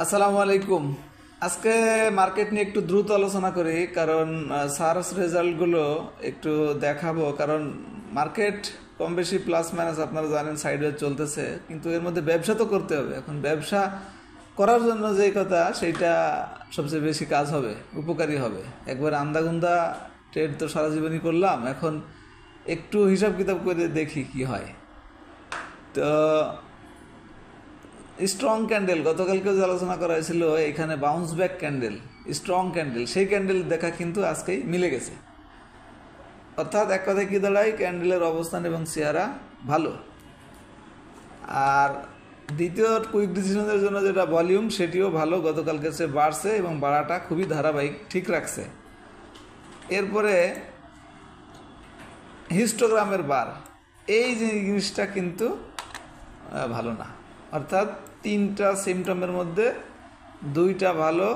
আসসালামু আলাইকুম। আজকে মার্কেট নিয়ে একটু দ্রুত আলোচনা করি, কারণ সার্চ রেজাল্টগুলো একটু দেখাবো। কারণ মার্কেট কম বেশি প্লাস মাইনাস আপনারা জানেন সাইডওয়েজ চলতেছে, কিন্তু এর মধ্যে ব্যবসা তো করতে হবে। এখন ব্যবসা করার জন্য যেই কথা, সেইটা সবচেয়ে বেশি কাজ হবে, উপকারী হবে। একবার আন্দাগুন্দা ট্রেড তো সারা জীবনই করলাম, এখন একটু হিসাব কিতাব করে দেখি কি হয়। তো স্ট্রং ক্যান্ডেল গতকালকে যে আলোচনা করা হয়েছিল, এখানে bounce back candle, strong candle, সেই ক্যান্ডেল দেখা কিন্তু আজকেই মিলে গেছে। অর্থাৎ এক কথায় কি দাঁড়ায়, ক্যান্ডেলের অবস্থান এবং চেহারা ভালো। আর দ্বিতীয় কুইক ডিসিশনের জন্য যেটা ভলিউম, সেটিও ভালো, গতকালকে সে বাড়ছে এবং বাড়াটা খুবই ধারাবাহিক, ঠিক রাখছে। এরপরে হিস্টোগ্রামের বার, এই জিনিসটা কিন্তু ভালো না। অর্থাৎ তিনটা সিমটমের মধ্যে দুইটা ভালো।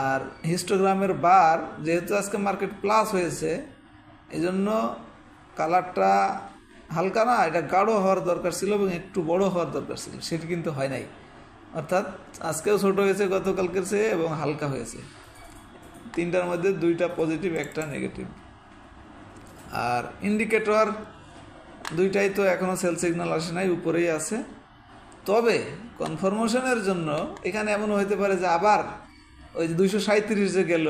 আর হিস্টোগ্রামের বার যেহেতু আজকে মার্কেট প্লাস হয়েছে, এই জন্য কালারটা হালকা না, এটা গাঢ় হওয়ার দরকার ছিল এবং একটু বড় হওয়ার দরকার ছিল, সেটি কিন্তু হয় নাই। অর্থাৎ আজকেও ছোট হয়েছে গতকালকের চেয়ে এবং হালকা হয়েছে। তিনটার মধ্যে দুইটা পজিটিভ, একটা নেগেটিভ। আর ইন্ডিকেটর দুইটাই তো এখনও সেল সিগন্যাল আসে নাই, উপরেই আছে। তবে কনফার্মেশনের জন্য এখানে এমন হতে পারে যে আবার ওই যে 237 যে গেল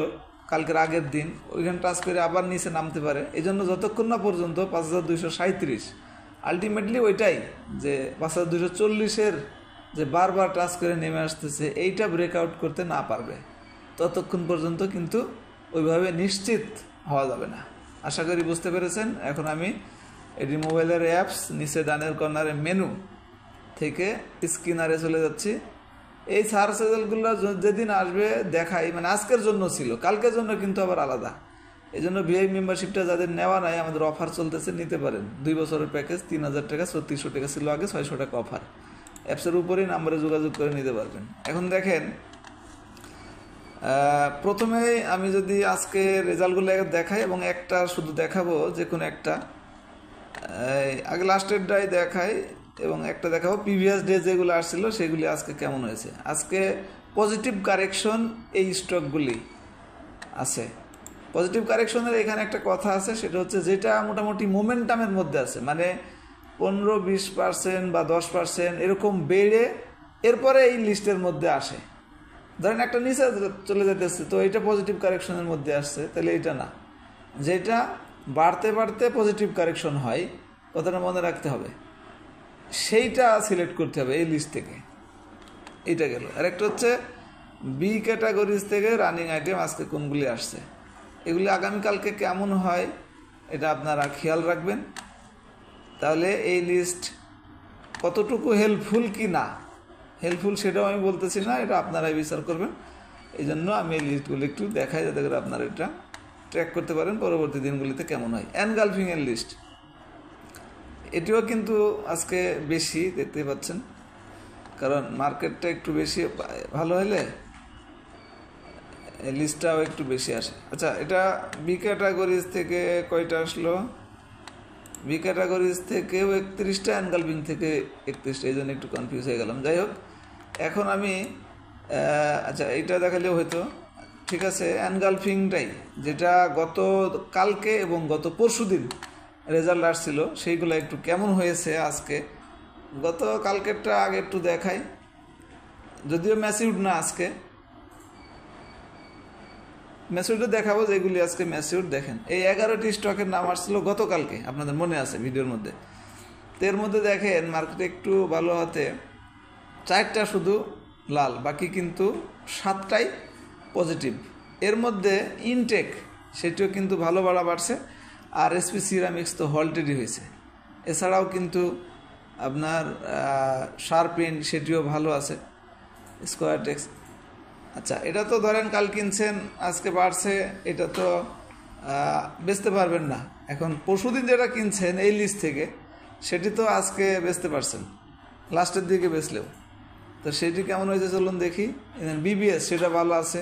কালকের আগের দিন, ওইখানে টাচ করে আবার নিচে নামতে পারে। এই জন্য যতক্ষণ না পর্যন্ত 5237 আলটিমেটলি ওইটাই যে 5240-এর যে বারবার টাচ করে নেমে আসতেছে, এইটা ব্রেকআউট করতে না পারবে, ততক্ষণ পর্যন্ত কিন্তু ওইভাবে নিশ্চিত হওয়া যাবে না। আশা করি বুঝতে পেরেছেন। এখন আমি এটি মোবাইলের অ্যাপস, নিচে ডানের কর্নারে মেনু থেকে স্ক্রিনারে চলে যাচ্ছি। এই সার্চ রেজাল্টগুলো যেদিন আসবে দেখাই, মানে আজকের জন্য ছিল, কালকের জন্য কিন্তু আবার আলাদা। এই জন্য ভিআই মেম্বারশিপটা যাদের নেওয়া নাই, আমাদের অফার চলতেছে, নিতে পারেন। 2 বছরের প্যাকেজ 3000 টাকা, 3600 টাকা ছিল আগে, 600 টাকা অফার। অ্যাপসের উপরেই নাম্বারে যোগাযোগ করে নিতে পারবেন। এখন দেখেন, প্রথমেই আমি যদি আজকে রেজাল্টগুলো দেখাই এবং একটা শুধু দেখাবো, যে কোনো একটা, আগে লাস্টের ডাই দেখাই এবং একটা দেখাবো প্রিভিয়াস ডে যেগুলো আসছিল সেগুলি আজকে কেমন হয়েছে। আজকে পজিটিভ কারেকশন এই স্টকগুলি আছে। পজিটিভ কারেকশনের এখানে একটা কথা আছে, সেটা হচ্ছে যেটা মোটামুটি মোমেন্টামের মধ্যে আছে, মানে 15-20% বা 10% এরকম বেড়ে এরপরে এই লিস্টের মধ্যে আসে। ধরেন একটা নিচে চলে যেতেছে, তো এটা পজিটিভ কারেকশনের মধ্যে আসছে, তাহলে এটা না। যেটা বাড়তে বাড়তে পজিটিভ কারেকশন হয়, কথাটা মনে রাখতে হবে, সেইটা সিলেক্ট করতে হবে এই লিস্ট থেকে। এইটা গেল। আর একটা হচ্ছে বি ক্যাটাগরিজ থেকে রানিং আইটেম আজকে কোনগুলি আসছে, এগুলি আগামীকালকে কেমন হয় এটা আপনারা খেয়াল রাখবেন। তাহলে এই লিস্ট কতটুকু হেল্পফুল কি না হেল্পফুল সেটাও আমি বলতেছি না, এটা আপনারাই বিচার করবেন। এই জন্য আমি এই লিস্টগুলো একটু দেখাই, যাতে করে আপনারা এটা ট্র্যাক করতে পারেন পরবর্তী দিনগুলিতে কেমন হয়। এনগালফিংয়ের লিস্ট, এটিও কিন্তু আজকে বেশি দেখতে পাচ্ছেন, কারণ মার্কেটটা একটু বেশি ভালো হলে এই লিস্টটাও একটু বেশি আসে। আচ্ছা, এটা বি ক্যাটাগরিজ থেকে কয়টা আসলো? বি ক্যাটাগরিজ থেকেও 31টা, এনগালফিং থেকে 31টা, এই জন্য একটু কনফিউজ হয়ে গেলাম। যাই হোক, এখন আমি আচ্ছা এইটা দেখালেও হয়তো ঠিক আছে। এনগালফিংটাই, যেটা গত কালকে এবং গত পরশু দিন রেজাল্ট আসছিল, সেইগুলো একটু কেমন হয়েছে আজকে। গত কালকেরটা আগে একটু দেখাই, যদিও ম্যাসিউড না, আজকে ম্যাসিউডও দেখাবো, যেগুলি আজকে ম্যাসিউড। দেখেন, এই 11টি স্টকের নাম আসছিল গতকালকে, আপনাদের মনে আছে ভিডিওর মধ্যে। তো এর মধ্যে দেখেন মার্কেট একটু ভালো হতে 4টা শুধু লাল, বাকি কিন্তু 7টাই পজিটিভ। এর মধ্যে ইনটেক, সেটিও কিন্তু ভালো বাড়ছে। আর এসপি সিরামিক্স তো হল্টেডই হয়েছে। এছাড়াও কিন্তু আপনার শার্পিন, সেটিও ভালো আছে। স্কোয়ারটেক্স, আচ্ছা এটা তো ধরেন কাল কিনছেন, আজকে বাড়ছে, এটা তো বেচতে পারবেন না। এখন পরশুদিন যেটা কিনছেন এই লিস্ট থেকে, সেটি তো আজকে বেচতে পারছেন, লাস্টের দিকে বেচলেও। তো সেটি কেমন হয়েছে চলুন দেখি। বিবিএস, সেটা ভালো আছে।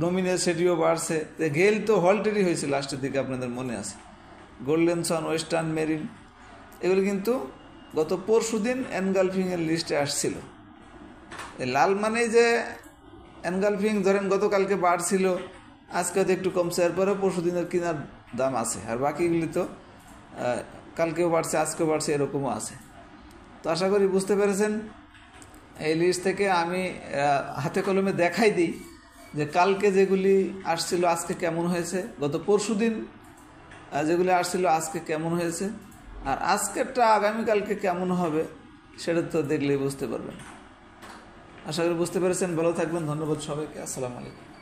ডোমিনেস, সেটিও বাড়ছে। গেল তো হল্টেরই হয়েছে লাস্টের দিকে, আপনাদের মনে আছে। গোল্ডেন সান, ওয়েস্টার্ন মেরিন, এগুলো কিন্তু গত পরশুদিন এনগালফিংয়ের লিস্টে আসছিল। এই লাল মানে যে এনগালফিং ধরেন গতকালকে বাড়ছিল, আজকে হয়তো একটু কমছে, এরপরে পরশু দিনের কেনার দাম আছে, আর বাকিগুলি তো কালকেও বাড়ছে আজকেও বাড়ছে এরকমও আছে। তো আশা করি বুঝতে পেরেছেন। এই লিস্ট থেকে আমি হাতে কলমে দেখাই দিই যে কালকে যেগুলি আসছিল আজকে কেমন হয়েছে, গত পরশু দিন যেগুলি আসছিল আজকে কেমন হয়েছে, আর আজকেরটা আগামীকালকে কেমন হবে সেটা তো দেখলেই বুঝতে পারবেন। আশা করি বুঝতে পেরেছেন। ভালো থাকবেন। ধন্যবাদ সবাইকে। আসসালামু আলাইকুম।